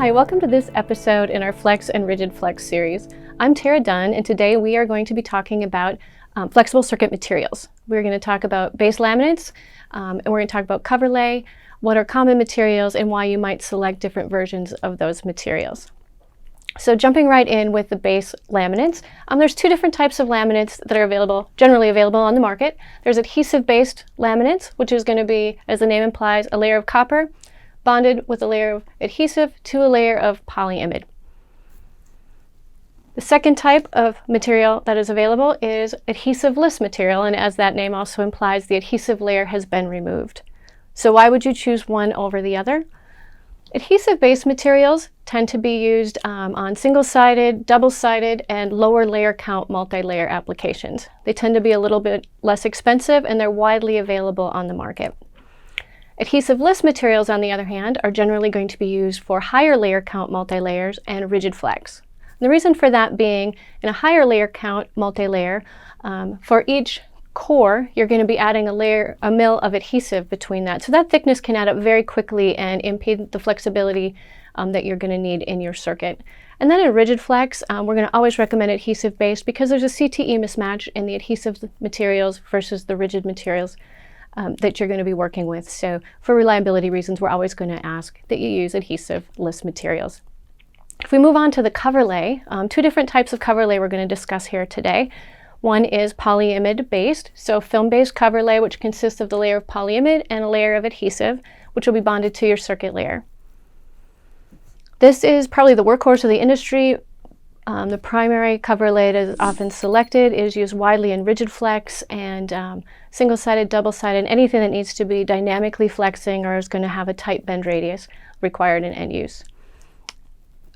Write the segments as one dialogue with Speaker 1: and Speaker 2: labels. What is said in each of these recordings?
Speaker 1: Hi, welcome to this episode in our Flex and Rigid Flex series. I'm Tara Dunn, and today we are going to be talking about flexible circuit materials. We're going to talk about base laminates, and we're going to talk about cover lay, what are common materials, and why you might select different versions of those materials. So jumping right in with the base laminates, there's two different types of laminates that are generally available on the market. There's adhesive-based laminates, which is going to be, as the name implies, a layer of copper bonded with a layer of adhesive to a layer of polyimide. The second type of material that is available is adhesive-less material, and as that name also implies, the adhesive layer has been removed. So why would you choose one over the other? Adhesive-based materials tend to be used on single-sided, double-sided, and lower layer count multi-layer applications. They tend to be a little bit less expensive, and they're widely available on the market. Adhesive-less materials, on the other hand, are generally going to be used for higher layer count multi-layers and rigid flex. The reason for that being, in a higher layer count multi-layer, for each core, you're going to be adding a mil of adhesive between that. So that thickness can add up very quickly and impede the flexibility that you're going to need in your circuit. And then in rigid flex, we're going to always recommend adhesive-based because there's a CTE mismatch in the adhesive materials versus the rigid materials that you're going to be working with. So for reliability reasons, we're always going to ask that you use adhesive-less materials. If we move on to the cover lay, two different types of cover lay we're going to discuss here today. One is polyimide-based, so film-based cover lay, which consists of the layer of polyimide and a layer of adhesive, which will be bonded to your circuit layer. This is probably the workhorse of the industry. The primary cover lay that is often selected is used widely in rigid flex and single-sided, double-sided, anything that needs to be dynamically flexing or is going to have a tight bend radius required in end use.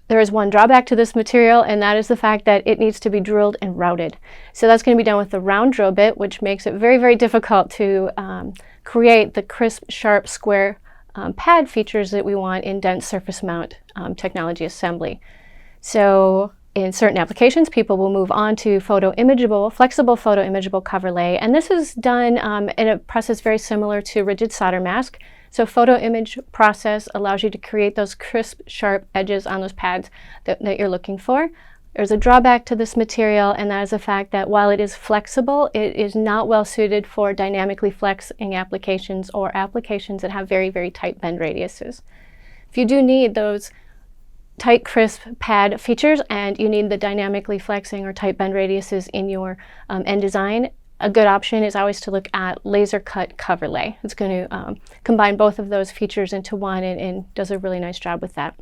Speaker 1: There is one drawback to this material, and that is the fact that it needs to be drilled and routed. So that's going to be done with the round drill bit, which makes it very, very difficult to create the crisp, sharp, square pad features that we want in dense surface mount technology assembly. So in certain applications, people will move on to flexible photo-imageable cover lay, and this is done in a process very similar to rigid solder mask. So photo image process allows you to create those crisp, sharp edges on those pads that you're looking for. There's a drawback to this material, and that is the fact that while it is flexible, it is not well suited for dynamically flexing applications or applications that have very, very tight bend radiuses. If you do need those tight, crisp pad features and you need the dynamically flexing or tight bend radiuses in your end design, a good option is always to look at laser cut cover lay. It's going to combine both of those features into one and does a really nice job with that.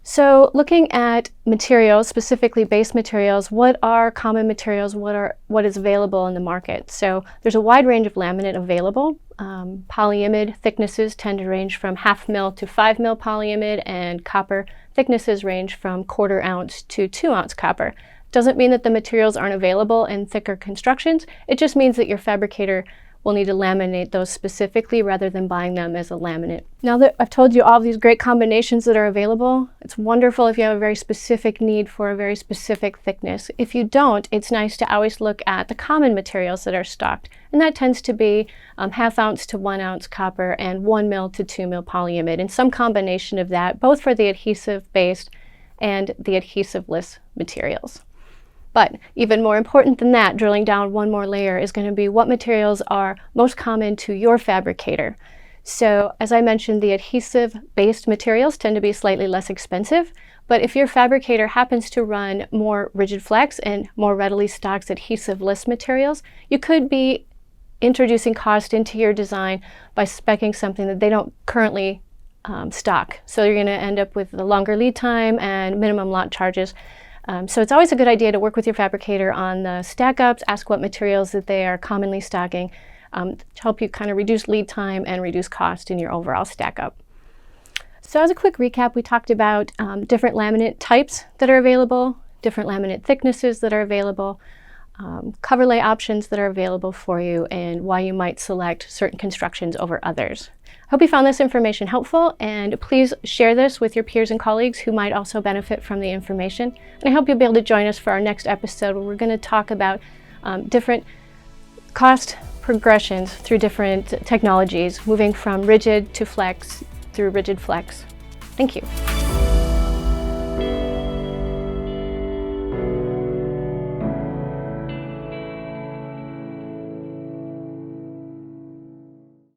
Speaker 1: So looking at materials, specifically base materials, what are common materials? What is available in the market? So there's a wide range of laminate available. Polyimide thicknesses tend to range from 0.5 mil to 5 mil polyimide, and copper thicknesses range from 1/4 ounce to 2 ounce copper. Doesn't mean that the materials aren't available in thicker constructions. It just means that your fabricator will need to laminate those specifically rather than buying them as a laminate. Now that I've told you all these great combinations that are available, it's wonderful if you have a very specific need for a very specific thickness. If you don't, it's nice to always look at the common materials that are stocked, and that tends to be 0.5 ounce to 1 ounce copper and 1 mil to 2 mil polyimide, and some combination of that, both for the adhesive-based and the adhesive-less materials. But even more important than that, drilling down one more layer, is going to be what materials are most common to your fabricator. So as I mentioned, the adhesive-based materials tend to be slightly less expensive, but if your fabricator happens to run more rigid flex and more readily stocks adhesive-less materials, you could be introducing cost into your design by speccing something that they don't currently stock. So you're going to end up with the longer lead time and minimum lot charges. So it's always a good idea to work with your fabricator on the stack-ups, ask what materials that they are commonly stocking to help you kind of reduce lead time and reduce cost in your overall stack-up. So as a quick recap, we talked about different laminate types that are available, different laminate thicknesses that are available, cover lay options that are available for you, and why you might select certain constructions over others. I hope you found this information helpful, and please share this with your peers and colleagues who might also benefit from the information. And I hope you'll be able to join us for our next episode, where we're going to talk about different cost progressions through different technologies, moving from rigid to flex through rigid flex. Thank you.